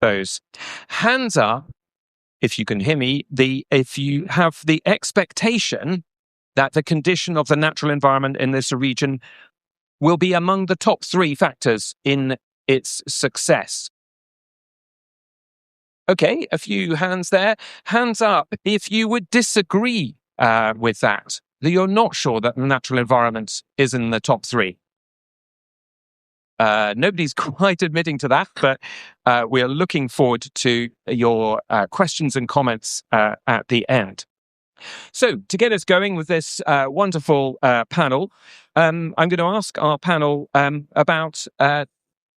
those. Hands up, if you can hear me, if you have the expectation that the condition of the natural environment in this region will be among the top 3 factors in its success. Okay, a few hands there. Hands up if you would disagree with that you're not sure that the natural environment is in the top 3. Nobody's quite admitting to that, but we are looking forward to your questions and comments at the end. So, to get us going with this wonderful panel, I'm going to ask our panel about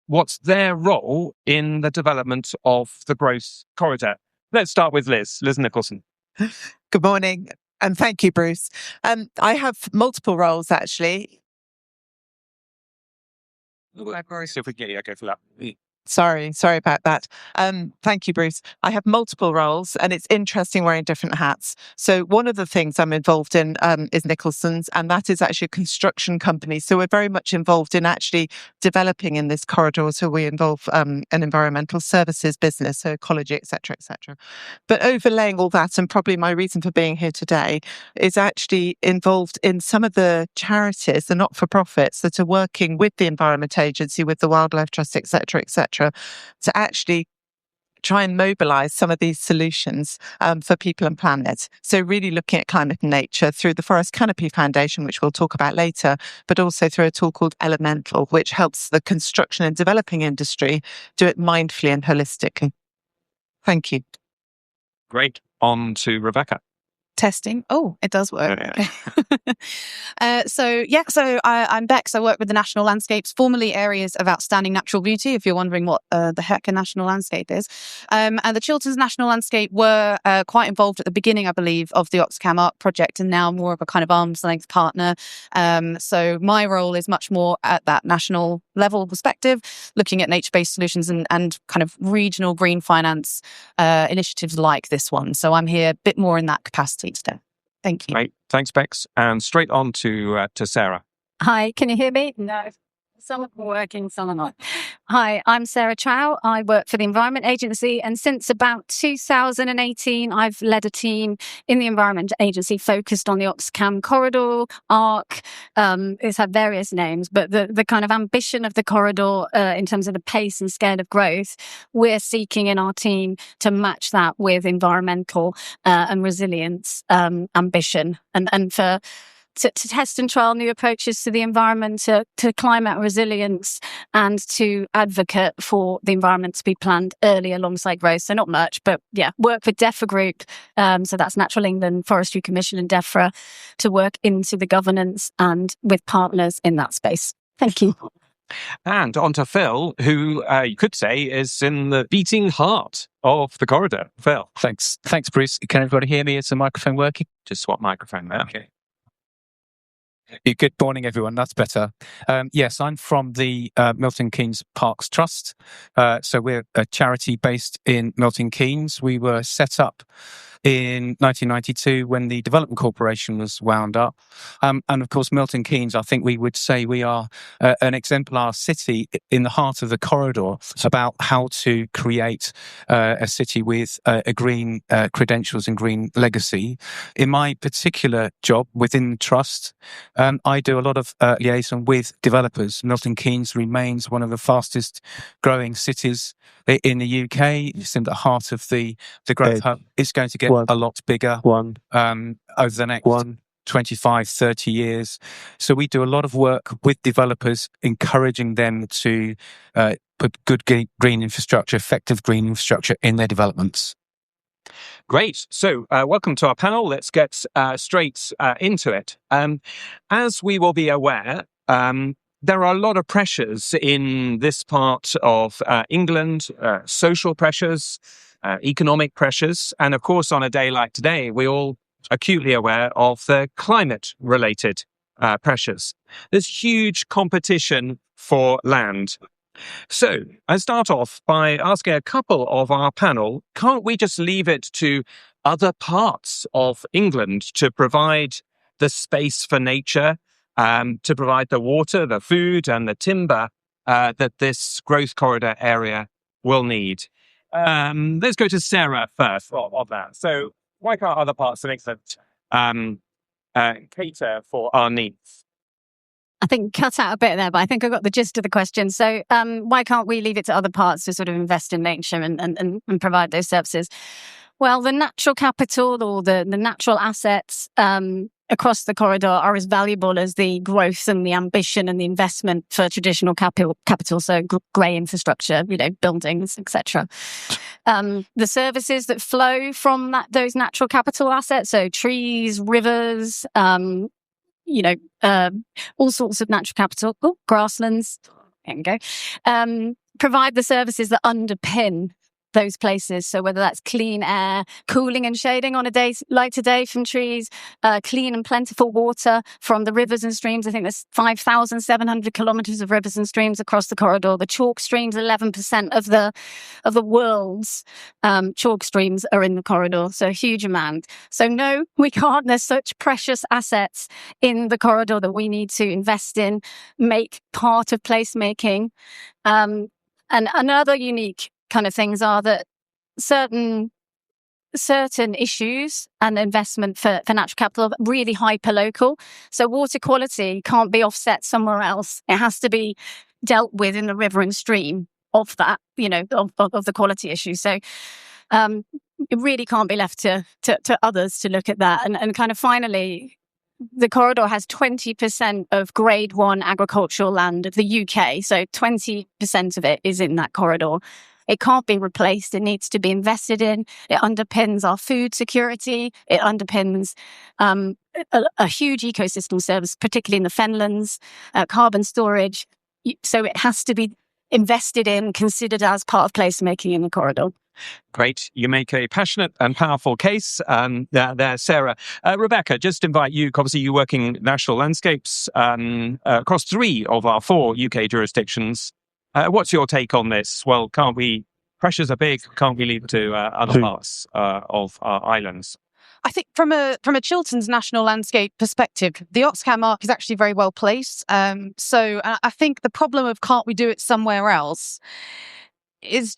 what's their role in the development of the growth corridor. Let's start with Liz Nicholson. Good morning, and thank you, Bruce. I have multiple roles, actually. Sorry about that. Thank you, Bruce. I have multiple roles, and it's interesting wearing different hats. So one of the things I'm involved in is Nicholson's, and that is actually a construction company. So we're very much involved in actually developing in this corridor. So we involve an environmental services business, so ecology, etc., etc. But overlaying all that, and probably my reason for being here today, is actually involved in some of the charities, the not-for-profits that are working with the Environment Agency, with the Wildlife Trust, etc., etc., to actually try and mobilise some of these solutions for people and planet. So really looking at climate and nature through the Forest Canopy Foundation, which we'll talk about later, but also through a tool called Elemental, which helps the construction and developing industry do it mindfully and holistically. Thank you. Great. On to Rebecca. Testing. Oh, it does work. So I'm Bex. I work with the National Landscapes, formerly Areas of Outstanding Natural Beauty, if you're wondering what the heck a national landscape is. And the Chilterns National Landscape were quite involved at the beginning, I believe, of the Oxcam Arc project, and now more of a kind of arm's length partner. So my role is much more at that national level perspective, looking at nature-based solutions and kind of regional green finance initiatives like this one. So I'm here a bit more in that capacity today. Thank you. Great. Thanks, Bex. And straight on to Sarah. Hi, can you hear me? No. Some are working, some are not. Hi, I'm Sarah Chow. I work for the Environment Agency, and since about 2018, I've led a team in the Environment Agency focused on the Oxcam Corridor, ARC. It's had various names, but the kind of ambition of the corridor in terms of the pace and scale of growth, we're seeking in our team to match that with environmental and resilience ambition, and for to test and trial new approaches to the environment, to climate resilience, and to advocate for the environment to be planned early alongside growth. So not much, but yeah, work with DEFRA Group. So that's Natural England, Forestry Commission and DEFRA to work into the governance and with partners in that space. Thank you. And on to Phil, who you could say is in the beating heart of the corridor. Phil. Thanks, Bruce. Can everybody hear me? Is the microphone working? Just swap microphone there. Okay. Good morning, everyone. That's better. Yes, I'm from the Milton Keynes Parks Trust. So we're a charity based in Milton Keynes. We were set up in 1992 when the Development Corporation was wound up. And of course, Milton Keynes, I think we would say we are an exemplar city in the heart of the corridor about how to create a city with a green credentials and green legacy. In my particular job within the trust, I do a lot of liaison with developers. Milton Keynes remains one of the fastest growing cities in the UK. It's in the heart of the growth hub. It's going to get a lot bigger over the next 25, 30 years. So we do a lot of work with developers, encouraging them to put good green infrastructure, effective green infrastructure in their developments. Great. So welcome to our panel. Let's get straight into it. As we will be aware, there are a lot of pressures in this part of England, social pressures, economic pressures. And of course, on a day like today, we're all acutely aware of the climate-related pressures. There's huge competition for land. So I start off by asking a couple of our panel, can't we just leave it to other parts of England to provide the space for nature, to provide the water, the food and the timber that this growth corridor area will need? Let's go to Sarah first on that. So why can't other parts of England cater for our needs? I think cut out a bit there, but I think I got the gist of the question. So why can't we leave it to other parts to sort of invest in nature and provide those services? Well, the natural capital or the natural assets across the corridor are as valuable as the growth and the ambition and the investment for traditional capital, so grey infrastructure, buildings, etc. The services that flow from those natural capital assets, so trees, rivers, all sorts of natural capital, grasslands, there we go, provide the services that underpin those places. So whether that's clean air, cooling and shading on a day like today from trees, clean and plentiful water from the rivers and streams. I think there's 5,700 kilometres of rivers and streams across the corridor. The chalk streams, 11% of the world's chalk streams are in the corridor. So a huge amount. So no, we can't. There's such precious assets in the corridor that we need to invest in, make part of placemaking. And another unique kind of things are that certain issues and investment for natural capital are really hyper-local. So water quality can't be offset somewhere else. It has to be dealt with in the river and stream of that, of the quality issue. So it really can't be left to others to look at that. And kind of finally, the corridor has 20% of grade 1 agricultural land of the UK. So 20% of it is in that corridor. It can't be replaced. It needs to be invested in. It underpins our food security. It underpins a huge ecosystem service, particularly in the fenlands, carbon storage. So it has to be invested in, considered as part of placemaking in the corridor. Great. You make a passionate and powerful case there, Sarah. Rebecca, just invite you, obviously you work in national landscapes across 3 of our 4 UK jurisdictions. What's your take on this? Well, pressures are big, can't we leave it to other parts of our islands? I think from a Chilterns national landscape perspective, the Oxcat Mark is actually very well placed. So I think the problem of can't we do it somewhere else is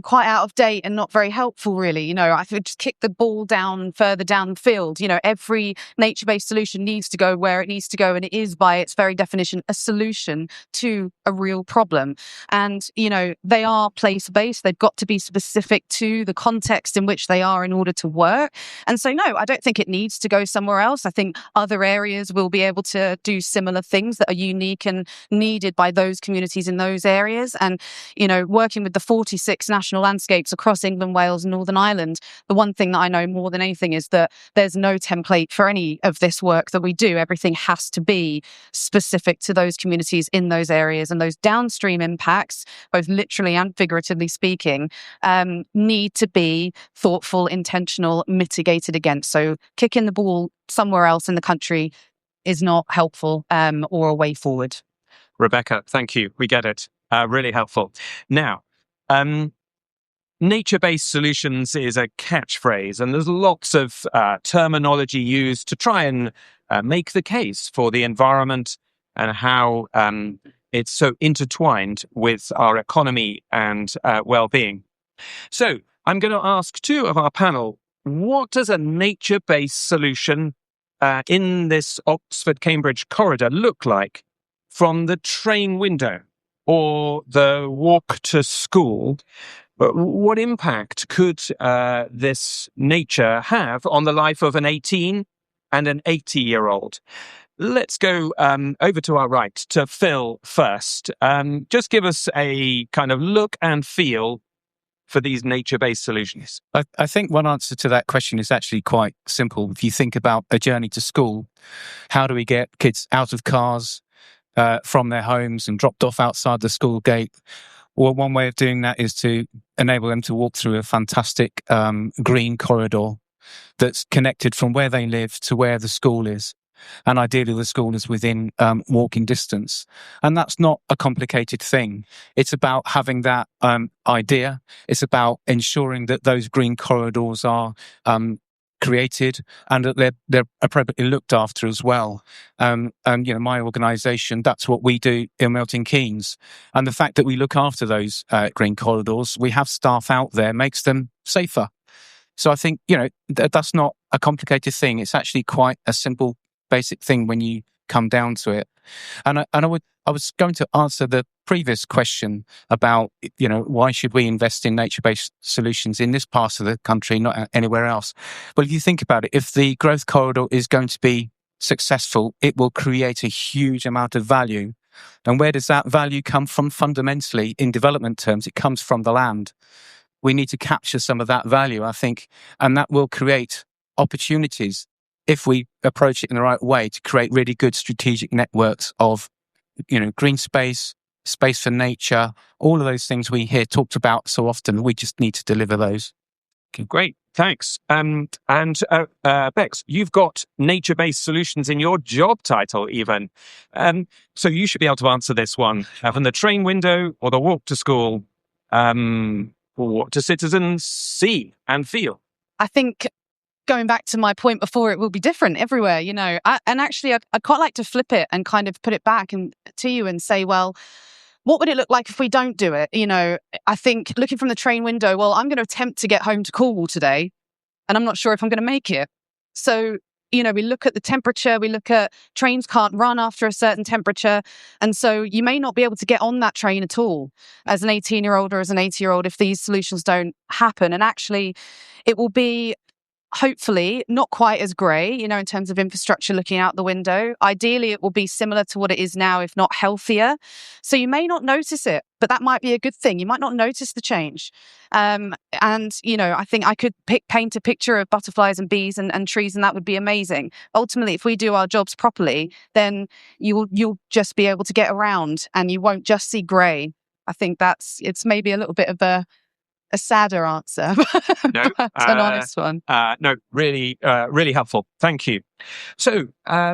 quite out of date and not very helpful, really. I could just kick the ball further down the field. Every nature-based solution needs to go where it needs to go, and it is by its very definition a solution to a real problem. And they are place-based. They've got to be specific to the context in which they are in order to work. And so no, I don't think it needs to go somewhere else. I think other areas will be able to do similar things that are unique and needed by those communities in those areas. And working with the 46 national landscapes across England, Wales and Northern Ireland, the one thing that I know more than anything is that there's no template for any of this work that we do. Everything has to be specific to those communities in those areas, and those downstream impacts, both literally and figuratively speaking, need to be thoughtful, intentional, mitigated against. So kicking the ball somewhere else in the country is not helpful or a way forward. Rebecca, thank you. We get it. Really helpful. Now, nature-based solutions is a catchphrase, and there's lots of terminology used to try and make the case for the environment and how it's so intertwined with our economy and well-being. So I'm going to ask 2 of our panel, what does a nature-based solution in this Oxford-Cambridge corridor look like from the train window or the walk to school? What impact could this nature have on the life of an 18 and an 80-year-old? Let's go over to our right to Phil first. Just give us a kind of look and feel for these nature-based solutions. I think one answer to that question is actually quite simple. If you think about a journey to school, how do we get kids out of cars, from their homes and dropped off outside the school gate? Well, one way of doing that is to enable them to walk through a fantastic green corridor that's connected from where they live to where the school is. And ideally, the school is within walking distance. And that's not a complicated thing. It's about having that idea. It's about ensuring that those green corridors are created and that they're appropriately looked after as well. And my organisation, that's what we do in Milton Keynes. And the fact that we look after those green corridors, we have staff out there, makes them safer. So I think, that's not a complicated thing. It's actually quite a simple, basic thing when you come down to it. And I was going to answer the previous question about, why should we invest in nature-based solutions in this part of the country, not anywhere else? Well, if you think about it, if the growth corridor is going to be successful, it will create a huge amount of value. And where does that value come from? Fundamentally, in development terms, it comes from the land. We need to capture some of that value, I think, and that will create opportunities if we approach it in the right way to create really good strategic networks of, green space, space for nature, all of those things we hear talked about so often. We just need to deliver those. Okay, great, thanks. Bex, you've got nature-based solutions in your job title even. So you should be able to answer this one. From the train window or the walk to school, what do citizens see and feel? I think going back to my point before, it will be different everywhere, and actually I'd quite like to flip it and kind of put it back to you and say, well, what would it look like if we don't do it? I think looking from the train window, well, I'm going to attempt to get home to Cornwall today and I'm not sure if I'm going to make it. So, we look at the temperature, we look at trains can't run after a certain temperature. And so you may not be able to get on that train at all as an 18-year-old or as an 80-year-old if these solutions don't happen. And actually, it will be hopefully not quite as grey, in terms of infrastructure looking out the window. Ideally, it will be similar to what it is now, if not healthier. So you may not notice it, but that might be a good thing. You might not notice the change. I think I could paint a picture of butterflies and bees and trees, and that would be amazing. Ultimately, if we do our jobs properly, then you'll just be able to get around and you won't just see grey. I think it's maybe a little bit of a sadder answer, no, but an honest one. No, really helpful. Thank you. So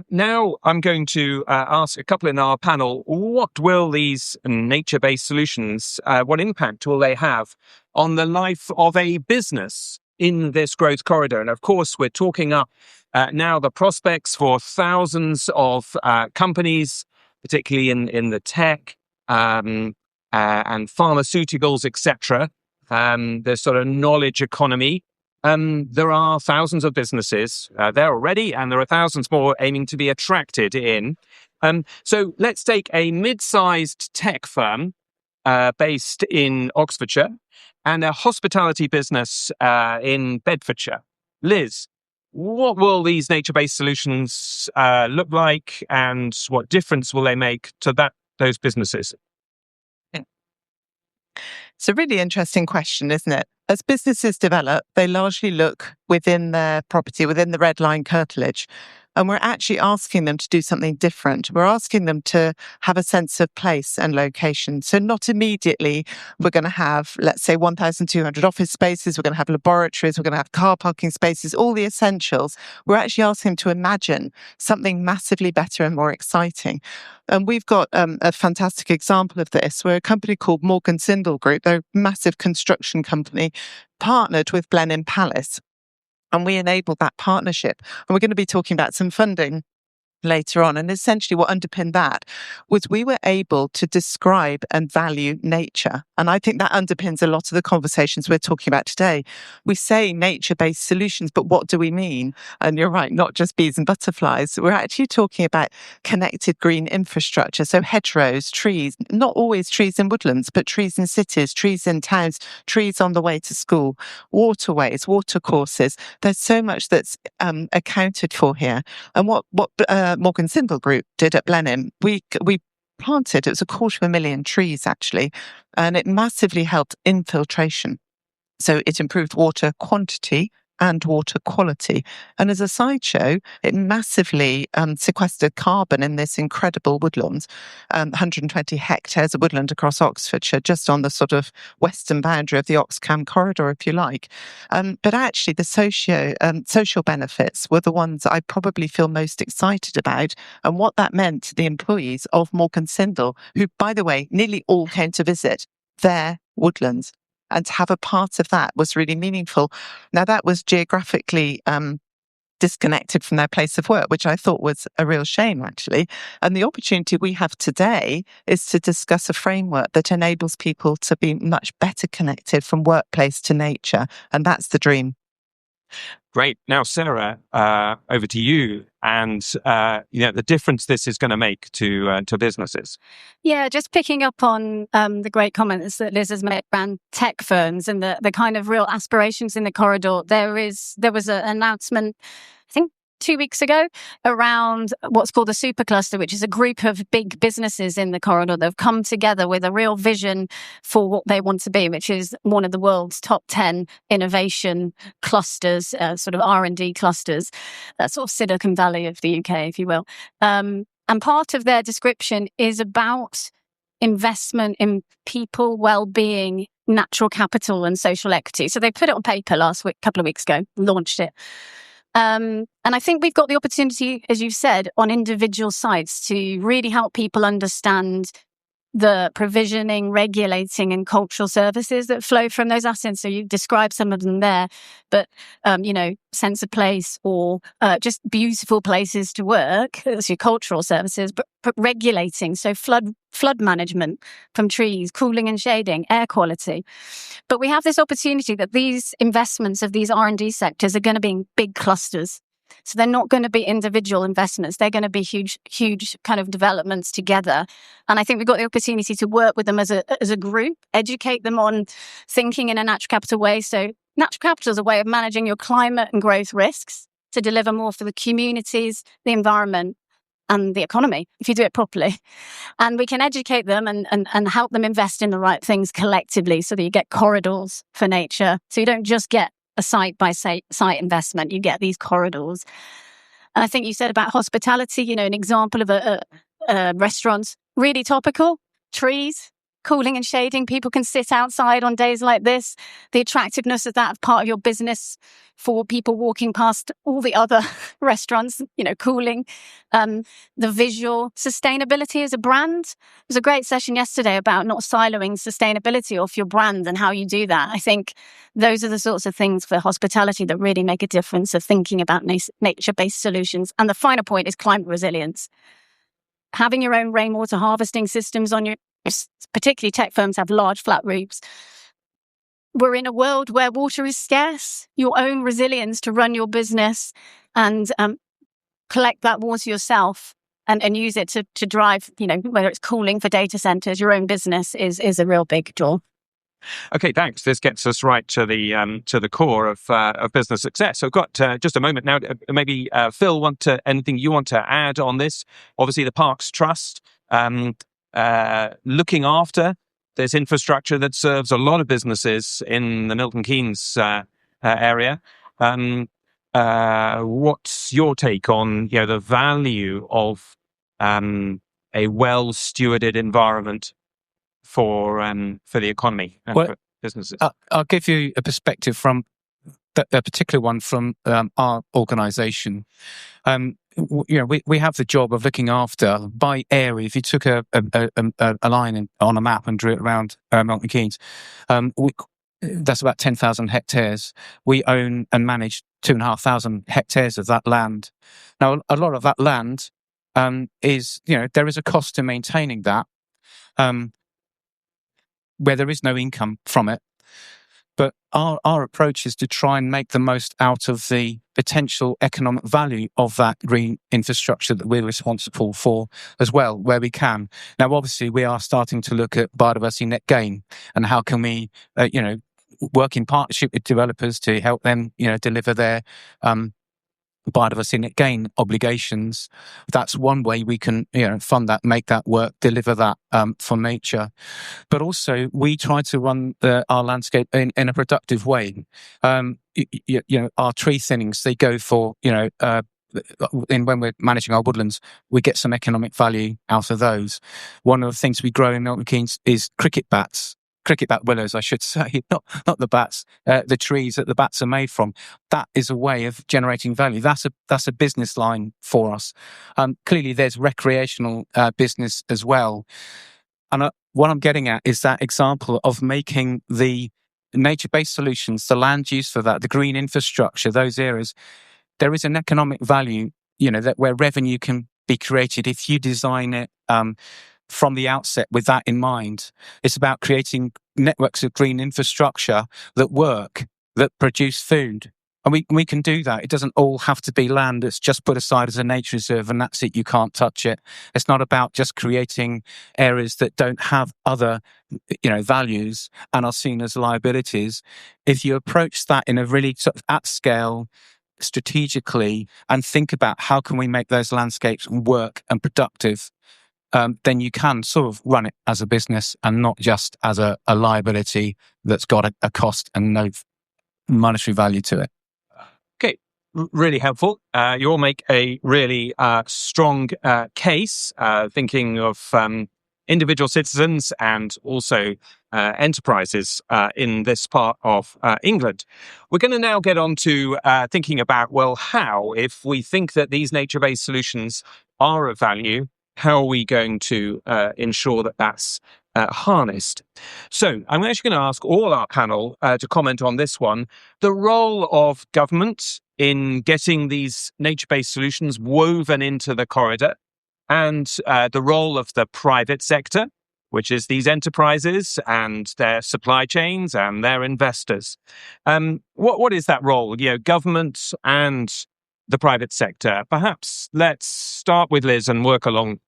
now I'm going to ask a couple in our panel, what will these nature-based solutions, what impact will they have on the life of a business in this growth corridor? And of course, we're talking up now the prospects for thousands of companies, particularly in the tech and pharmaceuticals, etc., the sort of knowledge economy. There are thousands of businesses there already, and there are thousands more aiming to be attracted in. So let's take a mid-sized tech firm based in Oxfordshire and a hospitality business in Bedfordshire. Liz, what will these nature-based solutions look like, and what difference will they make to those businesses? It's a really interesting question, isn't it? As businesses develop, they largely look within their property, within the red line curtilage. And we're actually asking them to do something different. We're asking them to have a sense of place and location. So not immediately we're going to have, let's say, 1,200 office spaces. We're going to have laboratories. We're going to have car parking spaces, all the essentials. We're actually asking them to imagine something massively better and more exciting. And we've got a fantastic example of this. We're a company called Morgan Sindall Group. They're a massive construction company, partnered with Blenheim Palace. And we enabled that partnership. And we're going to be talking about some funding later on. And essentially what underpinned that was we were able to describe and value nature. And I think that underpins a lot of the conversations we're talking about today. We say nature-based solutions, but what do we mean? And you're right, not just bees and butterflies. We're actually talking about connected green infrastructure. So hedgerows, trees, not always trees in woodlands, but trees in cities, trees in towns, trees on the way to school, waterways, watercourses. There's so much that's accounted for here. And what Morgan Sindall Group did at Blenheim, we planted, it was 250,000 trees actually, and it massively helped infiltration. So it improved water quantity and water quality. And as a sideshow, it massively sequestered carbon in this incredible woodland, 120 hectares of woodland across Oxfordshire, just on the sort of western boundary of the Oxcam corridor, if you like. But actually, the social benefits were the ones I probably feel most excited about, and what that meant to the employees of Morgan Sindall, who, by the way, nearly all came to visit their woodlands. and to have a part of that was really meaningful. Now, that was geographically disconnected from their place of work, which I thought was a real shame, actually. And the opportunity we have today is to discuss a framework that enables people to be much better connected from workplace to nature. And that's the dream. Great. Now, Sarah, over to you, and the difference this is going to make to businesses. Yeah, just picking up on the great comments that Liz has made around tech firms and the kind of real aspirations in the corridor. There was an announcement, I think 2 weeks ago, around what's called the Supercluster, which is a group of big businesses in the corridor that have come together with a real vision for what they want to be, which is one of the world's top 10 innovation clusters, sort of R&D clusters, that sort of Silicon Valley of the UK, if you will. And part of their description is about investment in people, well-being, natural capital and social equity. So they put it on paper couple of weeks ago, launched it. And I think we've got the opportunity, as you've said, on individual sites to really help people understand the provisioning, regulating and cultural services that flow from those assets. So you described some of them there, but, sense of place or just beautiful places to work, that's your cultural services, but regulating. So flood management from trees, cooling and shading, air quality. But we have this opportunity that these investments of these R&D sectors are going to be in big clusters. So they're not going to be individual investments. They're going to be huge kind of developments together. And I think we've got the opportunity to work with them as a group, educate them on thinking in a natural capital way. So natural capital is a way of managing your climate and growth risks to deliver more for the communities, the environment, and the economy, if you do it properly. And we can educate them and help them invest in the right things collectively so that you get corridors for nature. So you don't just get a site-by-site investment, you get these corridors. And I think you said about hospitality, an example of a restaurant, really topical, trees, cooling and shading. People can sit outside on days like this. The attractiveness of that part of your business for people walking past all the other restaurants, cooling. The visual sustainability as a brand. There was a great session yesterday about not siloing sustainability off your brand and how you do that. I think those are the sorts of things for hospitality that really make a difference of thinking about nature-based solutions. And the final point is climate resilience. Having your own rainwater harvesting systems on your, particularly tech firms have large flat roofs. We're in a world where water is scarce. Your own resilience to run your business and collect that water yourself and use it to drive, whether it's cooling for data centers, your own business is a real big draw. Okay, thanks. This gets us right to the core of business success. So, I've got just a moment now. Maybe Phil, anything you want to add on this? Obviously, the Parks Trust looking after this infrastructure that serves a lot of businesses in the Milton Keynes area. What's your take on the value of a well stewarded environment for the economy and for businesses? I'll give you a perspective from a particular one from our organisation. We have the job of looking after by area. If you took a line on a map and drew it around Milton Keynes, that's about 10,000 hectares. We own and manage 2,500 hectares of that land. Now, a lot of that land is, there is a cost to maintaining that, where there is no income from it. But our approach is to try and make the most out of the potential economic value of that green infrastructure that we're responsible for as well, where we can. Now, obviously, we are starting to look at biodiversity net gain and how can we, work in partnership with developers to help them, deliver their biodiversity net gain obligations. That's one way we can, fund that, make that work, deliver that for nature. But also, we try to run our landscape in a productive way. Our tree thinnings, they go for, when we're managing our woodlands, we get some economic value out of those. One of the things we grow in Milton Keynes is cricket bat willows, I should say, not the bats, the trees that the bats are made from. That is a way of generating value. That's a business line for us. Clearly, there's recreational business as well. And what I'm getting at is that example of making the nature-based solutions, the land use for that, the green infrastructure, those areas, there is an economic value, that where revenue can be created if you design it from the outset with that in mind. It's about creating networks of green infrastructure that work, that produce food. And we can do that. It doesn't all have to be land that's just put aside as a nature reserve and that's it, you can't touch it. It's not about just creating areas that don't have other, values and are seen as liabilities. If you approach that in a really sort of at scale, strategically, and think about how can we make those landscapes work and productive, then you can sort of run it as a business and not just as a liability that's got a cost and no monetary value to it. Okay, really helpful. You all make a really strong case, thinking of individual citizens and also enterprises in this part of England. We're going to now get on to thinking about, well, how, if we think that these nature-based solutions are of value, how are we going to ensure that that's harnessed? So I'm actually going to ask all our panel to comment on this one. The role of government in getting these nature-based solutions woven into the corridor, and the role of the private sector, which is these enterprises and their supply chains and their investors. What is that role? Government and the private sector. Perhaps let's start with Liz and work along.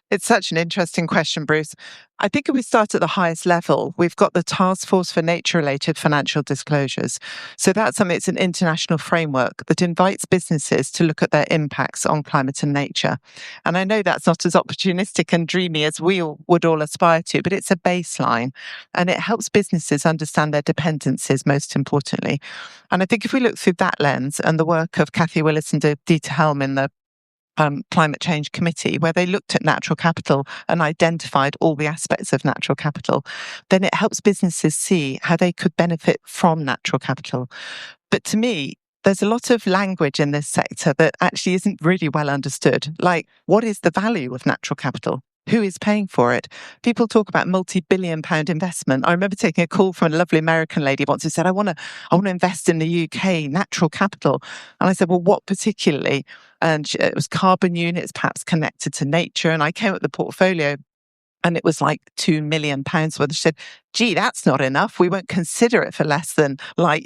It's such an interesting question, Bruce. I think if we start at the highest level, we've got the Task Force for Nature-Related Financial Disclosures. So that's something, it's an international framework that invites businesses to look at their impacts on climate and nature. And I know that's not as opportunistic and dreamy as we would all aspire to, but it's a baseline. And it helps businesses understand their dependencies, most importantly. And I think if we look through that lens and the work of Kathy Willis and Dieter Helm in the Climate Change Committee, where they looked at natural capital and identified all the aspects of natural capital, then it helps businesses see how they could benefit from natural capital. But to me, there's a lot of language in this sector that actually isn't really well understood. Like, what is the value of natural capital? Who is paying for it? People talk about multi-billion-pound investment. I remember taking a call from a lovely American lady once who said, I want to invest in the UK natural capital. And I said, well, what particularly? And it was carbon units, perhaps connected to nature. And I came up with the portfolio and it was like £2 million worth. She said, gee, that's not enough. We won't consider it for less than I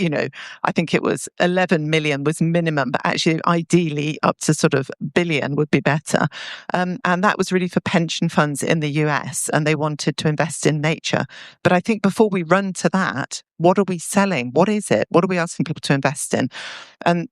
think it was 11 million was minimum, but actually ideally up to sort of billion would be better. And that was really for pension funds in the US, and they wanted to invest in nature. But I think before we run to that, what are we selling? What is it? What are we asking people to invest in? And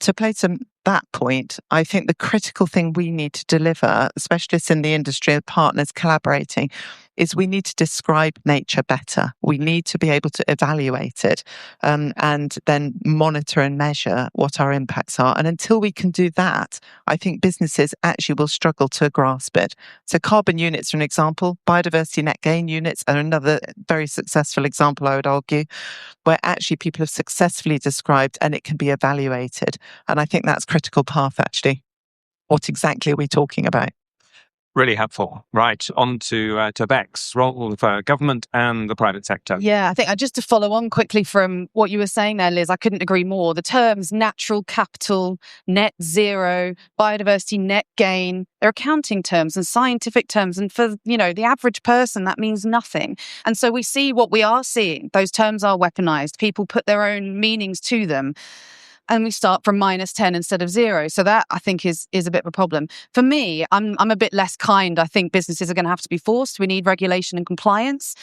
to play to that point, I think the critical thing we need to deliver, specialists in the industry and partners collaborating, is we need to describe nature better. We need to be able to evaluate it and then monitor and measure what our impacts are. And until we can do that, I think businesses actually will struggle to grasp it. So carbon units are an example. Biodiversity net gain units are another very successful example, I would argue, where actually people have successfully described and it can be evaluated. And I think that's critical path, actually. What exactly are we talking about? Really helpful. Right, on to Bex, role of government and the private sector. Yeah, I think just to follow on quickly from what you were saying there, Liz, I couldn't agree more. The terms natural capital, net zero, biodiversity net gain, they're accounting terms and scientific terms. And for, the average person, that means nothing. And so we see what we are seeing. Those terms are weaponized. People put their own meanings to them. And we start from -10 instead of 0. So that, I think, is a bit of a problem. For me, I'm a bit less kind. I think businesses are going to have to be forced. We need regulation and compliance.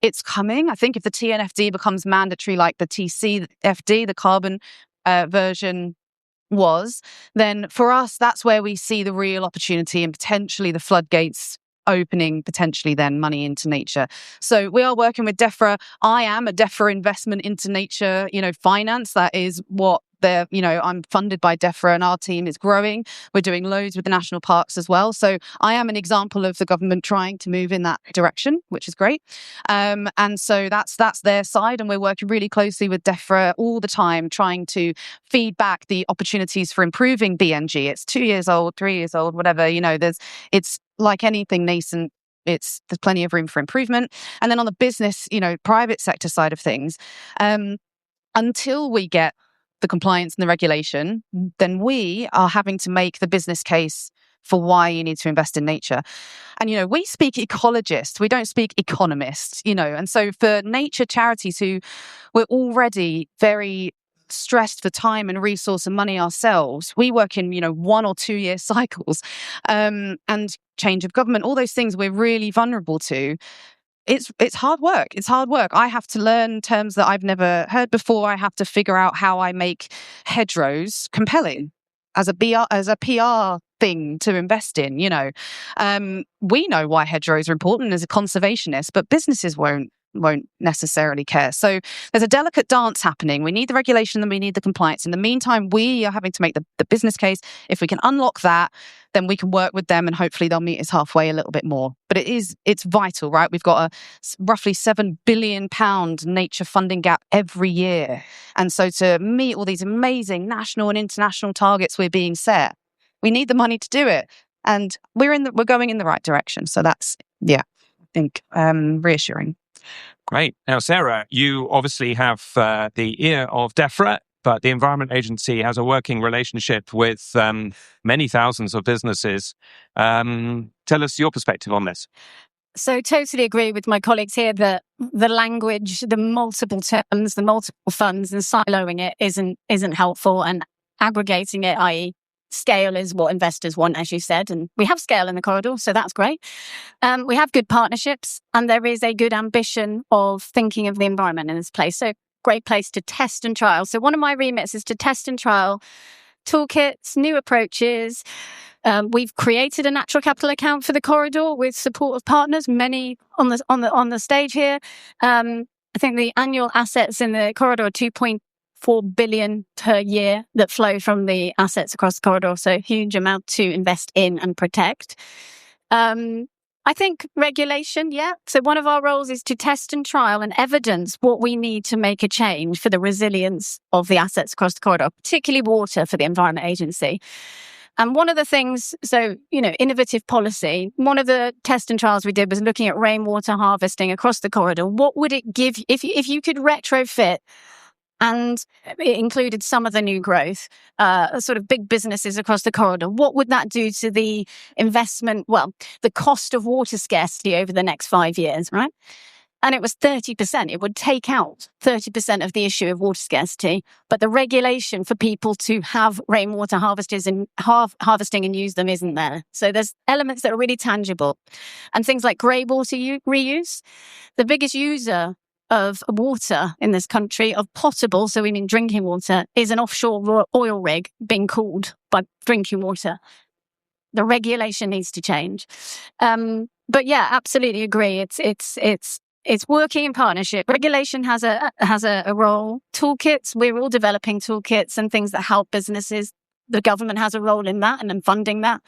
It's coming. I think if the TNFD becomes mandatory like the TCFD, the carbon version was, then for us, that's where we see the real opportunity and potentially the floodgates opening, potentially then money into nature. So we are working with DEFRA. I am a DEFRA investment into nature, finance. That is what I'm funded by DEFRA and our team is growing. We're doing loads with the national parks as well. So I am an example of the government trying to move in that direction, which is great. And so that's their side. And we're working really closely with DEFRA all the time, trying to feed back the opportunities for improving BNG. It's 2 years old, 3 years old, whatever, it's like anything nascent there's plenty of room for improvement. And then on the business, private sector side of things, until we get the compliance and the regulation, then we are having to make the business case for why you need to invest in nature. And, we speak ecologists, we don't speak economists, and so for nature charities who we're already very stressed for time and resource and money ourselves, we work in, 1 or 2 year cycles, and change of government, all those things we're really vulnerable to. It's hard work. It's hard work. I have to learn terms that I've never heard before. I have to figure out how I make hedgerows compelling as a PR thing to invest in. We know why hedgerows are important as a conservationist, but businesses won't necessarily care. So there's a delicate dance happening. We need the regulation and we need the compliance. In the meantime, we are having to make the business case. If we can unlock that, then we can work with them and hopefully they'll meet us halfway a little bit more. But it's vital, right? We've got a roughly £7 billion nature funding gap every year. And so to meet all these amazing national and international targets we're being set, we need the money to do it. And we're going in the right direction. So that's, I think, reassuring. Great. Now, Sarah, you obviously have the ear of DEFRA, but the Environment Agency has a working relationship with many thousands of businesses. Tell us your perspective on this. So totally agree with my colleagues here that the language, the multiple terms, the multiple funds and siloing it isn't helpful, and aggregating it, i.e. scale, is what investors want, as you said, and we have scale in the corridor, so that's great. We have good partnerships, and there is a good ambition of thinking of the environment in this place. So great place to test and trial. So one of my remits is to test and trial toolkits, new approaches. We've created a natural capital account for the corridor with support of partners, many on the stage here. I think the annual assets in the corridor are 2.4 billion per year that flow from the assets across the corridor. So huge amount to invest in and protect. I think regulation, So one of our roles is to test and trial and evidence what we need to make a change for the resilience of the assets across the corridor, particularly water for the Environment Agency. And one of the things, innovative policy, one of the test and trials we did was looking at rainwater harvesting across the corridor. What would it give if you could retrofit? And it included some of the new growth, sort of big businesses across the corridor. What would that do to the investment? Well, the cost of water scarcity over the next 5 years, right? And it was 30%. It would take out 30% of the issue of water scarcity. But the regulation for people to have rainwater harvesters and harvesting and use them isn't there. So there's elements that are really tangible. And things like grey water reuse. The biggest user of water in this country, of potable, so we mean drinking water, is an offshore oil rig being cooled by drinking water. The regulation needs to change. But absolutely agree. It's working in partnership. Regulation has a role. Toolkits, we're all developing toolkits and things that help businesses. The government has a role in that and in funding that.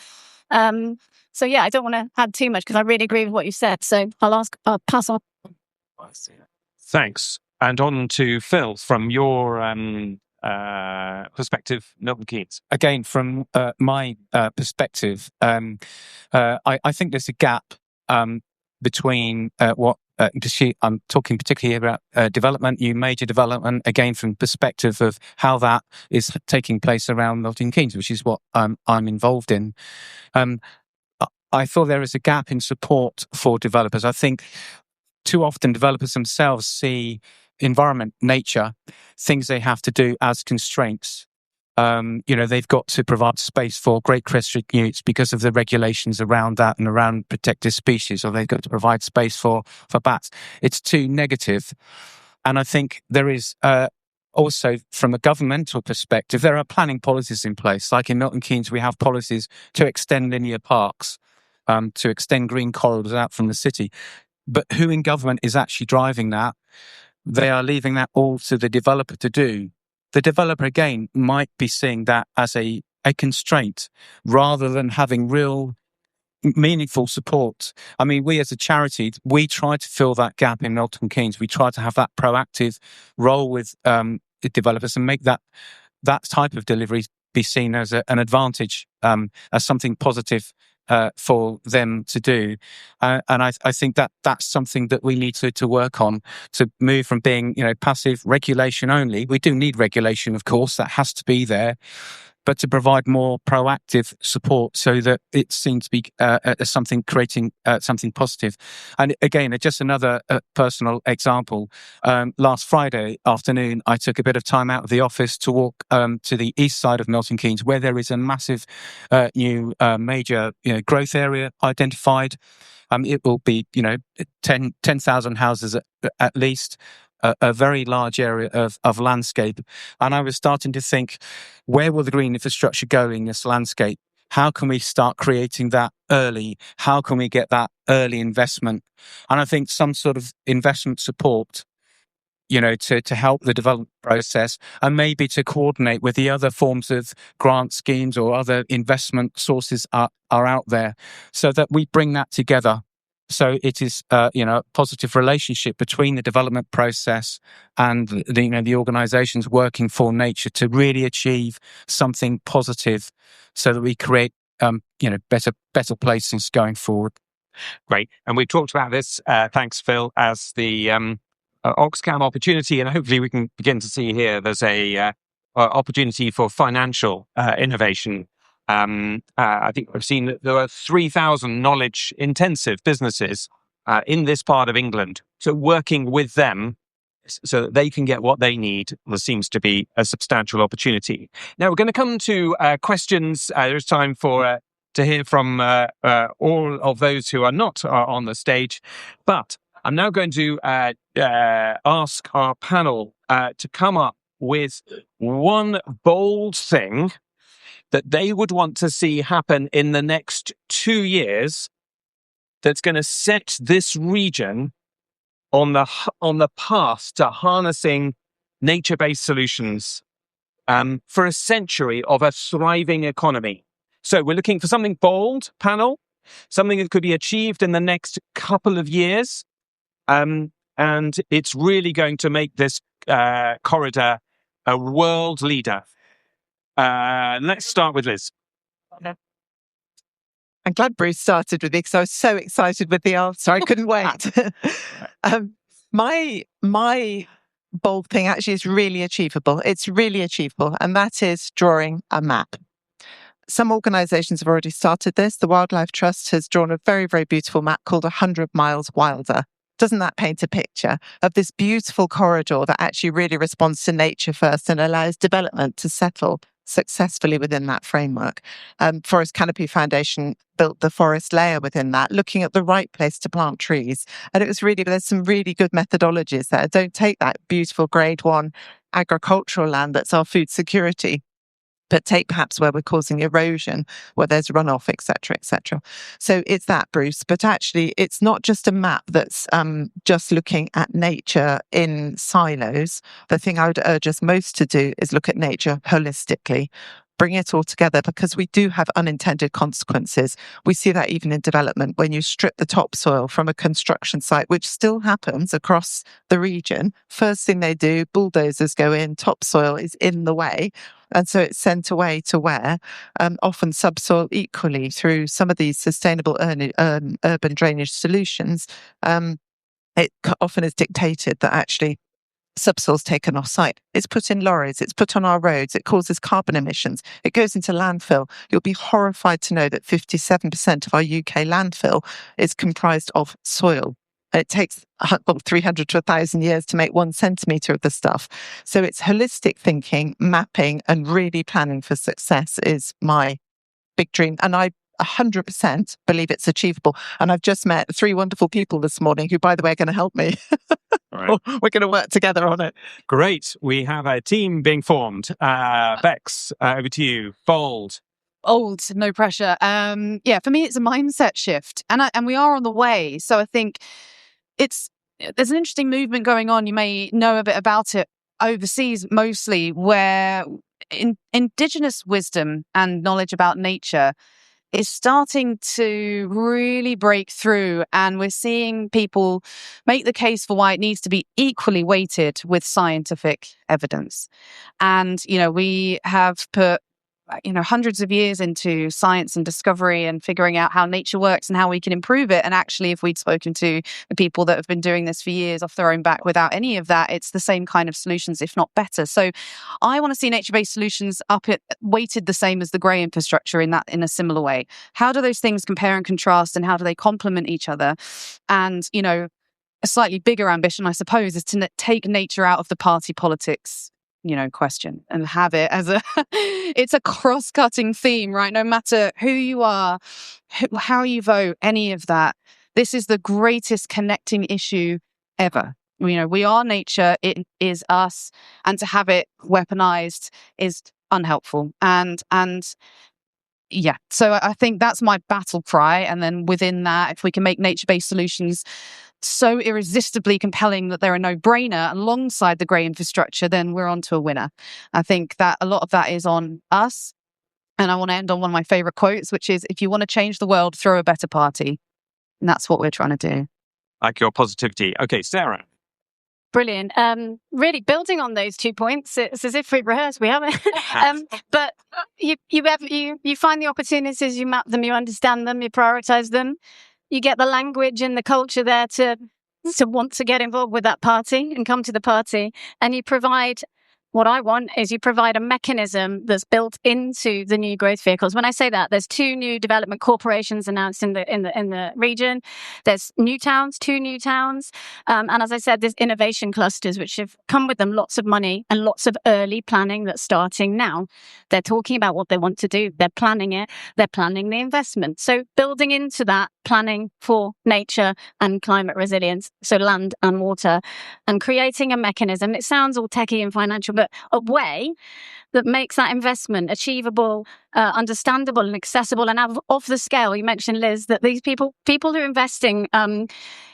I don't want to add too much because I really agree with what you said. So I'll pass on. Thanks. And on to Phil, from your perspective, Milton Keynes. Again, from my perspective, I think there's a gap between what I'm talking particularly about development, new major development, again from perspective of how that is taking place around Milton Keynes, which is what I'm involved in. I thought there is a gap in support for developers. I think too often developers themselves see environment, nature, things they have to do as constraints. They've got to provide space for great crested newts because of the regulations around that and around protected species, or they've got to provide space for bats. It's too negative. And I think there is also, from a governmental perspective, there are planning policies in place. Like in Milton Keynes, we have policies to extend linear parks, to extend green corridors out from the city. But who in government is actually driving that? They are leaving that all to the developer to do. The developer, again, might be seeing that as a constraint rather than having real meaningful support. I mean, we as a charity, we try to fill that gap in Milton Keynes. We try to have that proactive role with the developers and make that type of delivery be seen as an advantage, as something positive for them to do. And I think that that's something that we need to work on, to move from being, passive regulation only. We do need regulation, of course, that has to be there, but to provide more proactive support so that it seems to be something creating something positive. And again, just another personal example. Last Friday afternoon, I took a bit of time out of the office to walk to the east side of Milton Keynes, where there is a massive new major growth area identified. It will be 10,000 houses at least. A very large area of landscape. And I was starting to think, where will the green infrastructure go in this landscape? How can we start creating that early? How can we get that early investment? And I think some sort of investment support, to help the development process, and maybe to coordinate with the other forms of grant schemes or other investment sources are out there, so that we bring that together. So it is, a positive relationship between the development process and the organisations working for nature to really achieve something positive, so that we create, better places going forward. Great. And we've talked about this, thanks, Phil, as the Oxcam opportunity, and hopefully we can begin to see here there's a opportunity for financial innovation. I think we've seen that there are 3,000 knowledge-intensive businesses in this part of England. So working with them so that they can get what they need, there seems to be a substantial opportunity. Now, we're going to come to questions. There's time to hear from all of those who are not on the stage. But I'm now going to ask our panel to come up with one bold thing that they would want to see happen in the next 2 years that's going to set this region on the path to harnessing nature-based solutions for a century of a thriving economy. So we're looking for something bold, panel, something that could be achieved in the next couple of years. And it's really going to make this corridor a world leader. Let's start with Liz. I'm glad Bruce started with me because I was so excited with the answer. I couldn't wait. My bold thing actually is really achievable. It's really achievable. And that is drawing a map. Some organisations have already started this. The Wildlife Trust has drawn a very, very beautiful map called 100 Miles Wilder. Doesn't that paint a picture of this beautiful corridor that actually really responds to nature first and allows development to settle successfully within that framework? Forest Canopy Foundation built the forest layer within that, looking at the right place to plant trees. And it was really, there's some really good methodologies there. Don't take that beautiful grade 1 agricultural land that's our food security, but take perhaps where we're causing erosion, where there's runoff, et cetera, et cetera. So it's that, Bruce. But actually, it's not just a map that's just looking at nature in silos. The thing I would urge us most to do is look at nature holistically, bring it all together, because we do have unintended consequences. We see that even in development, when you strip the topsoil from a construction site, which still happens across the region. First thing they do, bulldozers go in, topsoil is in the way. And so it's sent away to where? Often subsoil equally through some of these sustainable urban drainage solutions. It often is dictated that actually subsoil's taken off site. It's put in lorries, it's put on our roads, it causes carbon emissions, it goes into landfill. You'll be horrified to know that 57% of our UK landfill is comprised of soil. And it takes 300 to 1,000 years to make 1 centimetre of the stuff. So it's holistic thinking, mapping, and really planning for success is my big dream. And I 100% believe it's achievable. And I've just met 3 wonderful people this morning who, by the way, are going to help me. Right. We're going to work together on it. Great. We have a team being formed. Bex, over to you. Bold. Old, no pressure. Yeah, for me, it's a mindset shift, and we are on the way. So I think there's an interesting movement going on. You may know a bit about it overseas, mostly, where indigenous wisdom and knowledge about nature is starting to really break through, and we're seeing people make the case for why it needs to be equally weighted with scientific evidence. And we have put hundreds of years into science and discovery and figuring out how nature works and how we can improve it. And actually, if we'd spoken to the people that have been doing this for years off their own back without any of that, it's the same kind of solutions, if not better. So I want to see nature-based solutions weighted the same as the grey infrastructure in a similar way. How do those things compare and contrast, and how do they complement each other? And, a slightly bigger ambition, I suppose, is to take nature out of the party politics question and have it as it's a cross-cutting theme, right? No matter who you are, how you vote, any of that, this is the greatest connecting issue ever. We are nature, it is us, and to have it weaponized is unhelpful. And yeah, so I think that's my battle cry. And then within that, if we can make nature-based solutions so irresistibly compelling that they're a no-brainer alongside the grey infrastructure, then we're on to a winner. I think that a lot of that is on us. And I want to end on one of my favourite quotes, which is, if you want to change the world, throw a better party. And that's what we're trying to do. Like your positivity. Okay, Sarah. Brilliant. Really building on those 2 points, it's as if we rehearsed, we haven't. But you find the opportunities, you map them, you understand them, you prioritize them. You get the language and the culture there to want to get involved with that party and come to the party. And you provide, what I want is you provide a mechanism that's built into the new growth vehicles. When I say that, there's 2 new development corporations announced in the region. There's two new towns. And as I said, there's innovation clusters, which have come with them lots of money and lots of early planning that's starting now. They're talking about what they want to do. They're planning it. They're planning the investment. So building into that, planning for nature and climate resilience, so land and water, and creating a mechanism. It sounds all techie and financial, but a way that makes that investment achievable, understandable and accessible, and of the scale. You mentioned, Liz, that these people who are investing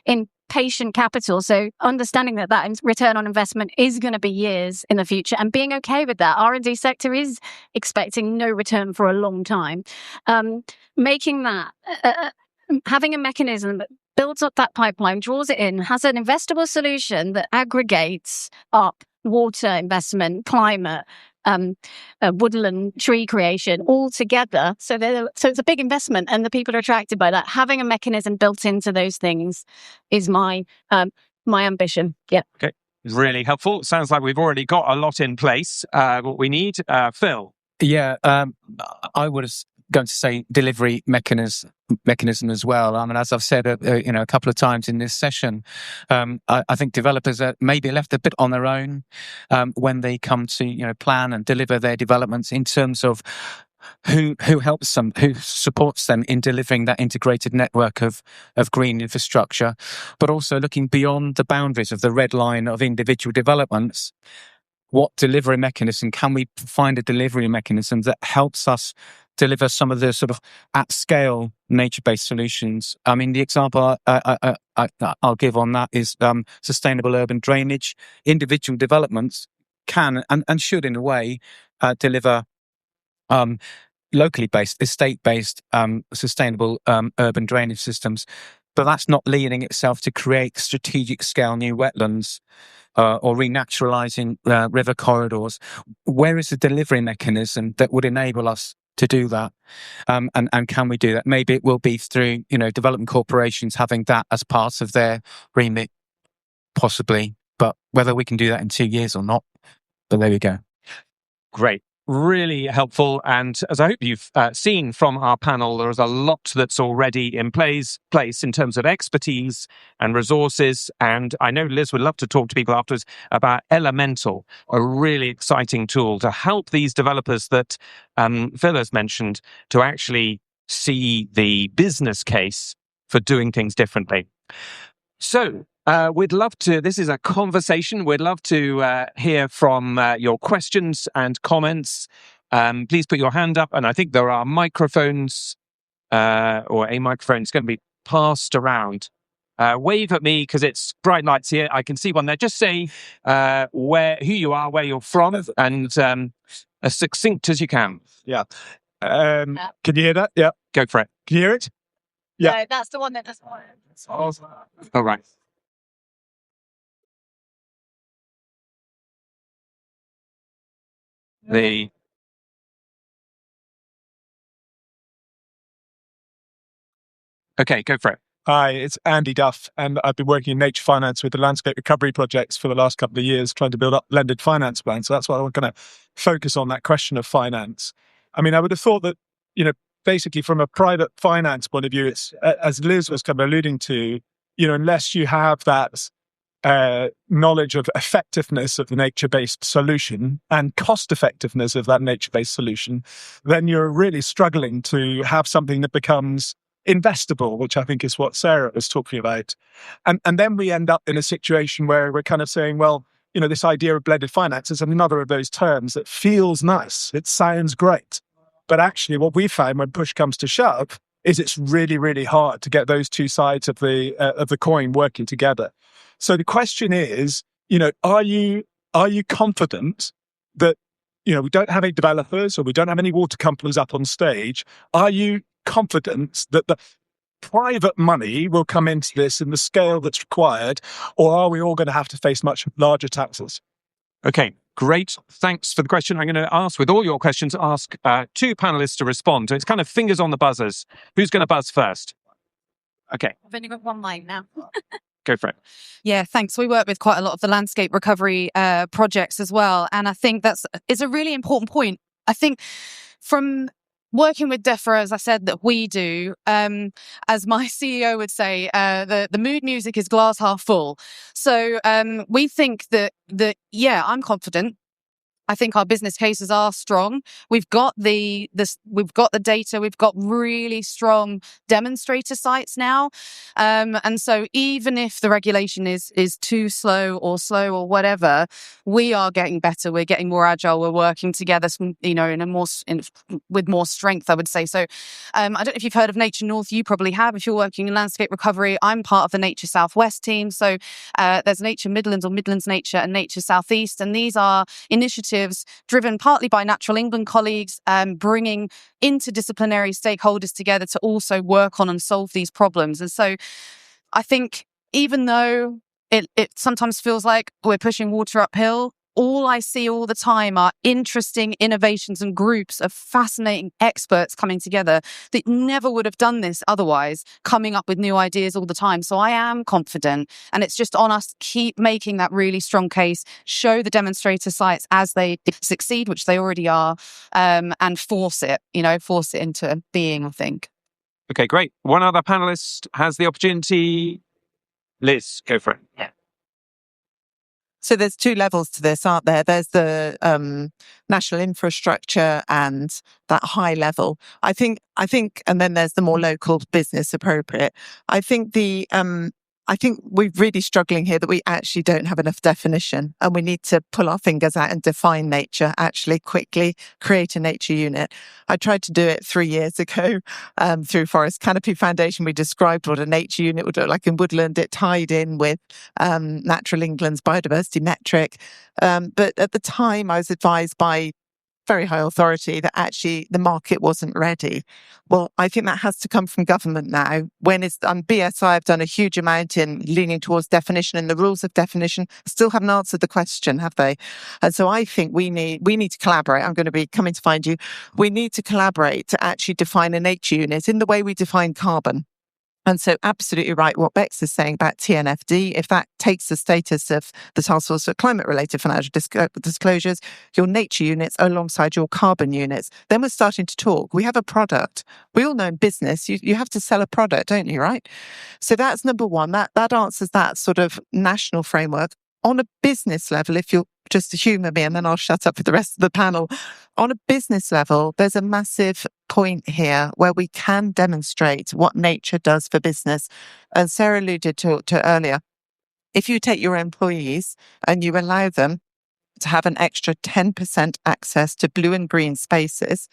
in patient capital, so understanding that return on investment is going to be years in the future, and being okay with that. R&D sector is expecting no return for a long time. Making that, having a mechanism that builds up that pipeline, draws it in, has an investable solution that aggregates up water investment, climate, woodland tree creation all together. So it's a big investment, and the people are attracted by that. Having a mechanism built into those things is my ambition. Yeah. Okay. Really helpful. Sounds like we've already got a lot in place. What we need, Phil. Yeah, I was going to say delivery mechanism as well. I mean, as I've said, a couple of times in this session, I think developers are maybe left a bit on their own when they come to plan and deliver their developments in terms of who helps them, who supports them in delivering that integrated network of green infrastructure, but also looking beyond the boundaries of the red line of individual developments. What delivery mechanism can we find, a delivery mechanism that helps us deliver some of the sort of at scale nature-based solutions? I mean, the example I'll give on that is sustainable urban drainage. Individual developments can and should, in a way, deliver locally based, estate-based, sustainable urban drainage systems. But that's not leading itself to create strategic scale new wetlands or renaturalizing river corridors. Where is the delivery mechanism that would enable us to do that? And can we do that? Maybe it will be through, development corporations having that as part of their remit, possibly. But whether we can do that in 2 years or not, but there we go. Great. Really helpful. And as I hope you've seen from our panel, there is a lot that's already in place in terms of expertise and resources. And I know Liz would love to talk to people afterwards about Elemental, a really exciting tool to help these developers that Phil has mentioned to actually see the business case for doing things differently. So we'd love to, this is a conversation, we'd love to hear from your questions and comments. Please put your hand up, and I think there are microphones, or a microphone is going to be passed around. Wave at me because it's bright lights here. I can see one there. Just say who you are, where you're from, and as succinct as you can. Yeah. Can you hear that? Yeah. Go for it. Can you hear it? Yeah. No, that's the one that doesn't work. All right. Okay, go for it. Hi, it's Andy Duff, and I've been working in nature finance with the landscape recovery projects for the last couple of years, trying to build up blended finance plans. So that's why I'm going to focus on that question of finance. I mean, I would have thought that, basically from a private finance point of view, it's, as Liz was kind of alluding to, unless you have that knowledge of effectiveness of the nature-based solution and cost effectiveness of that nature-based solution, then you're really struggling to have something that becomes investable, which I think is what Sarah was talking about. And then we end up in a situation where we're kind of saying, well, this idea of blended finance is another of those terms that feels nice. It sounds great. But actually what we found when push comes to shove is it's really, really hard to get those two sides of the coin working together. So the question is, are you confident that, we don't have any developers or we don't have any water companies up on stage? Are you confident that the private money will come into this in the scale that's required, or are we all going to have to face much larger taxes? Okay, great. Thanks for the question. I'm going to ask, with all your questions, ask two panelists to respond. So it's kind of fingers on the buzzers. Who's going to buzz first? Okay. I've only got one mic now. Go for it. Yeah, thanks. We work with quite a lot of the landscape recovery projects as well. And I think it's a really important point. I think from working with DEFRA, as I said, that we do, as my CEO would say, the mood music is glass half full. So we think that yeah, I'm confident. I think our business cases are strong. We've got the data. We've got really strong demonstrator sites now, and so even if the regulation is too slow or whatever, we are getting better. We're getting more agile. We're working together, with more strength, I would say. So, I don't know if you've heard of Nature North. You probably have. If you're working in landscape recovery, I'm part of the Nature Southwest team. So, there's Nature Midlands or Midlands Nature and Nature Southeast, and these are initiatives driven partly by Natural England colleagues, bringing interdisciplinary stakeholders together to also work on and solve these problems. And so I think even though it sometimes feels like we're pushing water uphill, all I see all the time are interesting innovations and groups of fascinating experts coming together that never would have done this otherwise, coming up with new ideas all the time. So I am confident, and it's just on us to keep making that really strong case, show the demonstrator sites as they succeed, which they already are, and force it into being, I think. Okay, great. One other panelist has the opportunity. Liz, go for it. Yeah. So there's two levels to this, aren't there? There's the national infrastructure and that high level. I think, and then there's the more local business appropriate. I think we're really struggling here that we actually don't have enough definition, and we need to pull our fingers out and define nature actually quickly, create a nature unit. I tried to do it 3 years ago through Forest Canopy Foundation. We described what a nature unit would look like in woodland. It tied in with Natural England's biodiversity metric. But at the time, I was advised by very high authority that actually the market wasn't ready. Well, I think that has to come from government now. When it's BSI have done a huge amount in leaning towards definition, and the rules of definition still haven't answered the question, have they? And so I think we need to collaborate. I'm going to be coming to find you. We need to collaborate to actually define a nature unit in the way we define carbon. And so absolutely right what Bex is saying about TNFD. If that takes the status of the Task Force for Climate-Related Financial Disclosures, your nature units alongside your carbon units, then we're starting to talk. We have a product. We all know in business, you have to sell a product, don't you, right? So that's number one. That answers that sort of national framework. On a business level, if you'll just humour me and then I'll shut up for the rest of the panel. On a business level, there's a massive point here where we can demonstrate what nature does for business. And Sarah alluded to earlier. If you take your employees and you allow them to have an extra 10% access to blue and green spaces,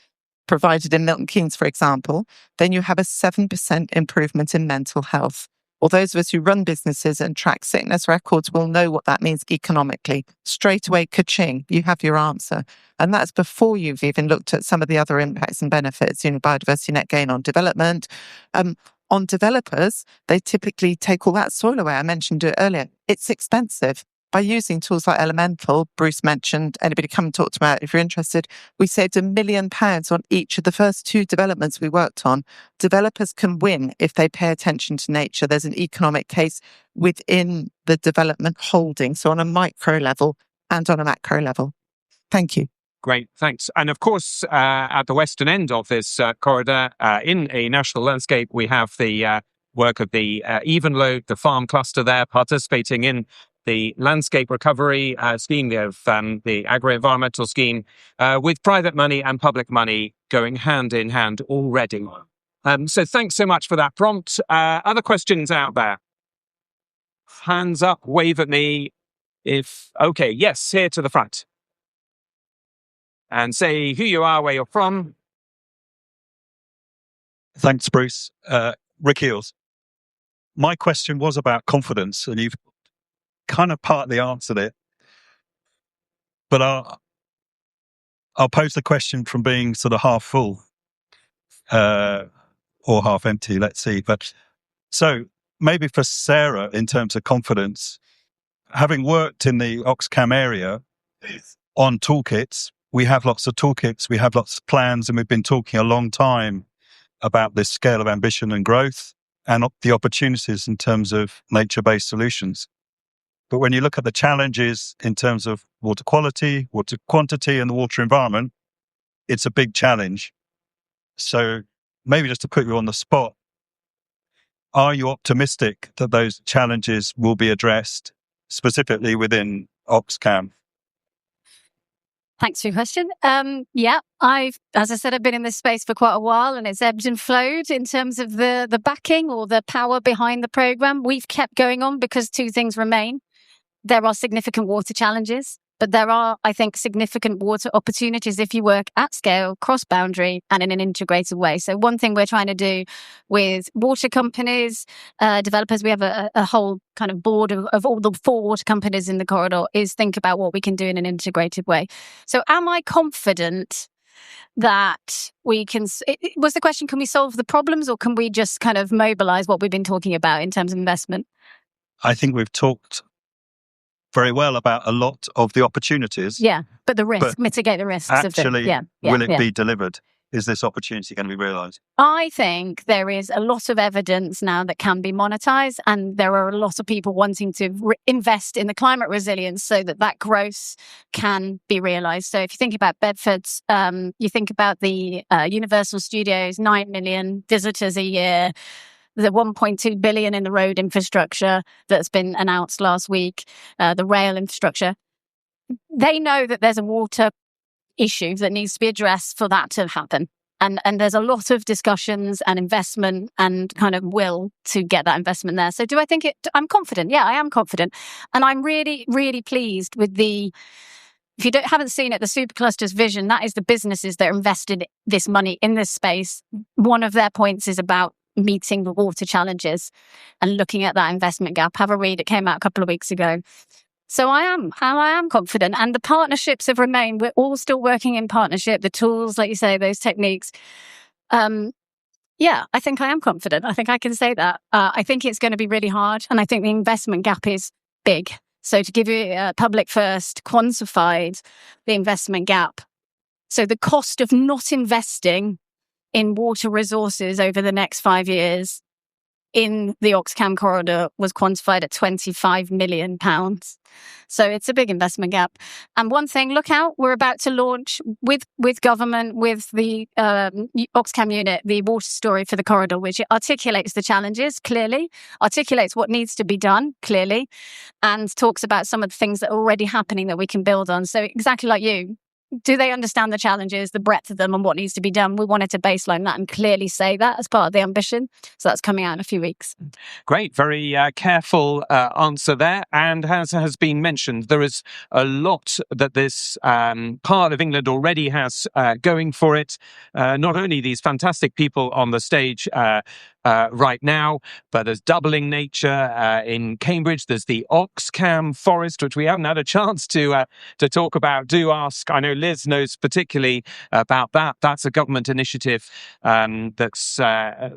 provided in Milton Keynes, for example, then you have a 7% improvement in mental health. Or those of us who run businesses and track sickness records will know what that means economically. Straight away, ka-ching, you have your answer. And that's before you've even looked at some of the other impacts and benefits, biodiversity net gain on development. On developers, they typically take all that soil away. I mentioned it earlier. It's expensive. by using tools like Elemental, Bruce mentioned, anybody come and talk to me about it if you're interested, we saved £1 million on each of the first 2 developments we worked on. Developers can win if they pay attention to nature. There's an economic case within the development holding, so on a micro level and on a macro level. Thank you. Great, thanks. And of course, at the western end of this corridor, in a national landscape, we have the work of the Evenlode, the farm cluster there, participating in the landscape recovery scheme of the agro-environmental scheme, with private money and public money going hand in hand already. So thanks so much for that prompt. Other questions out there? Hands up, wave at me. Okay, yes, here to the front. And say who you are, where you're from. Thanks, Bruce. Rick Eels. My question was about confidence, and you've kind of partly answered it. But I'll pose the question from being sort of half full or half empty, let's see. But so maybe for Sarah, in terms of confidence, having worked in the Oxcam area on toolkits, we have lots of toolkits, we have lots of plans, and we've been talking a long time about this scale of ambition and growth and the opportunities in terms of nature-based solutions. But when you look at the challenges in terms of water quality, water quantity, and the water environment, it's a big challenge. So maybe just to put you on the spot, are you optimistic that those challenges will be addressed specifically within Oxcam? Thanks for your question. Yeah, as I said, I've been in this space for quite a while, and it's ebbed and flowed in terms of the backing or the power behind the programme. We've kept going on because 2 things remain. There are significant water challenges, but there are, I think, significant water opportunities if you work at scale, cross-boundary, and in an integrated way. So one thing we're trying to do with water companies, developers, we have a whole kind of board of all the 4 water companies in the corridor, is think about what we can do in an integrated way. So am I confident that we can... Was the question, can we solve the problems, or can we just kind of mobilise what we've been talking about in terms of investment? I think we've talked very well about a lot of the opportunities. Yeah, but the risk, mitigate the risks actually, of it. Will it be delivered? Is this opportunity going to be realised? I think there is a lot of evidence now that can be monetised, and there are a lot of people wanting to invest in the climate resilience so that growth can be realised. So if you think about Bedford's, you think about the Universal Studios, 9 million visitors a year, the 1.2 billion in the road infrastructure that's been announced last week, the rail infrastructure. They know that there's a water issue that needs to be addressed for that to happen. And there's a lot of discussions and investment and kind of will to get that investment there. So do I think I'm confident? Yeah, I am confident. And I'm really, really pleased with if you haven't seen it, the Superclusters vision, that is the businesses that are invested this money in this space. One of their points is about meeting the water challenges and looking at that investment gap. Have a read. It came out a couple of weeks ago. So I am confident, and the partnerships have remained. We're all still working in partnership. The tools, like you say, those techniques. Yeah, I think I am confident. I think I can say that. I think it's going to be really hard, and I think the investment gap is big. So to give you Public First quantified the investment gap. So the cost of not investing in water resources over the next 5 years in the Oxcam corridor was quantified at £25 million. So it's a big investment gap. And one thing, look out, we're about to launch with government, with the Oxcam unit, the water story for the corridor, which articulates the challenges clearly, articulates what needs to be done clearly, and talks about some of the things that are already happening that we can build on. So exactly like you, do they understand the challenges, the breadth of them, and what needs to be done? We wanted to baseline that and clearly say that as part of the ambition. So that's coming out in a few weeks. Great, very careful answer there. And as has been mentioned, there is a lot that this part of England already has going for it. Not only these fantastic people on the stage right now, but there's doubling nature in Cambridge. There's the Oxcam Forest, which we haven't had a chance to talk about. Do ask. I know Liz knows particularly about that. That's a government initiative that's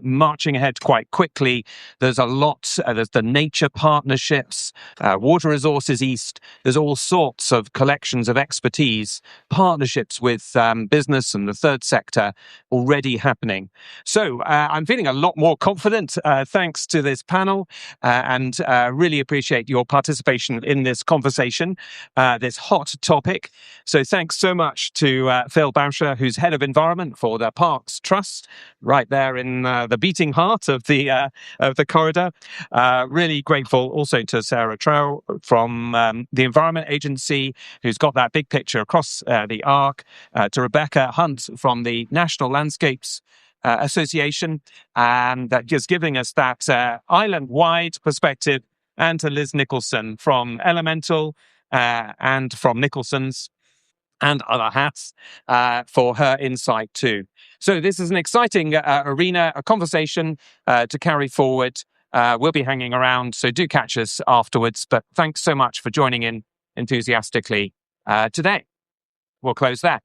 marching ahead quite quickly. There's a lot. There's the nature partnerships, Water Resources East. There's all sorts of collections of expertise, partnerships with business and the third sector already happening. So I'm feeling a lot more confident thanks to this panel and really appreciate your participation in this conversation, this hot topic. So thanks so much to Phil Bauscher, who's Head of Environment for the Parks Trust, right there in the beating heart of the corridor. Really grateful also to Sarah Trow from the Environment Agency, who's got that big picture across the arc, to Rebecca Hunt from the National Landscapes Association, and that just giving us that island-wide perspective, and to Liz Nicholson from Elemental and from Nicholson's and other hats for her insight too. So this is an exciting arena, a conversation to carry forward. We'll be hanging around, so do catch us afterwards. But thanks so much for joining in enthusiastically today. We'll close there.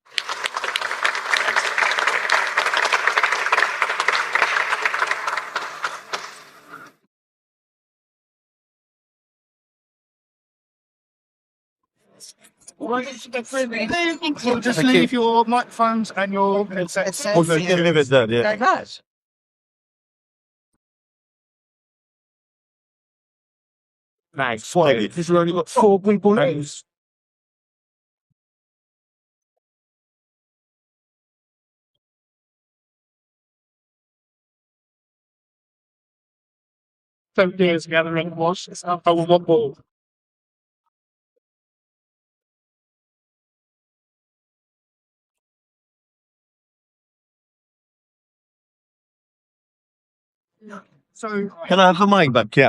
We'll just leave your microphones and your headsets. Thanks. This has only got 4 people left. So years gathering was. I will want more. So Can I have the mic back? Yeah.